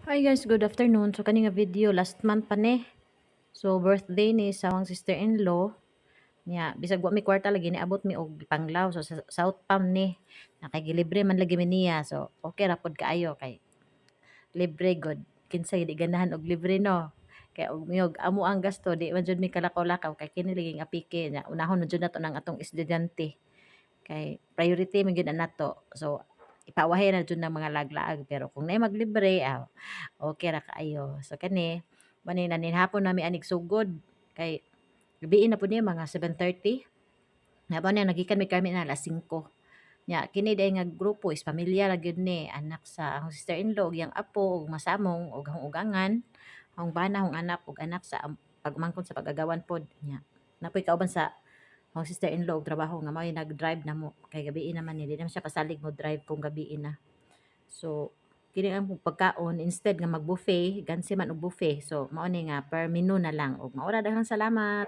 Hi guys, good afternoon. So kani nga video last month pa ni. So birthday ni sa akong sister-in-law niya. Bisag wa mi kwarta lagi ni abot mi og panglaw so sa South Pam ni. Nakagilibre man lagi mi niya. So okay ra pod kaayo kay libre god. Kinsa di ganahan og libre no. Kay og miyog amo ang gasto di man jud mi kalakaw-lakaw kay kini lagi nga apike nya. Unahon na jud nato nang atong estudyante. Kay priority man gyud nato. So ipawahay na jud ng mga laglaag pero kung nay maglibre okay ra kaayo. So kani mani nanin hapon nami anig sugod kay gabi na pud ni mga 7:30. Hapon na nagikan mi kami na alas 5. Nya kini day nga grupo is pamilya ra gyud ni anak sa akong sister-in-law ug yang apo ug masamong ug akong ugangan, akong bana, akong anak ug anak sa pagmangkon sa pagagawan pod nya. Napoy kauban sa akong sister-in-law og trabaho nga mao'y nag-drive namo kay gabi naman ni di naman siya kasalig mo drive kung gabi na. So kini ang pagkaon instead nga mag-buffet, gansi man og buffet. So mao ni nga per menu na lang ug maura daghang salamat.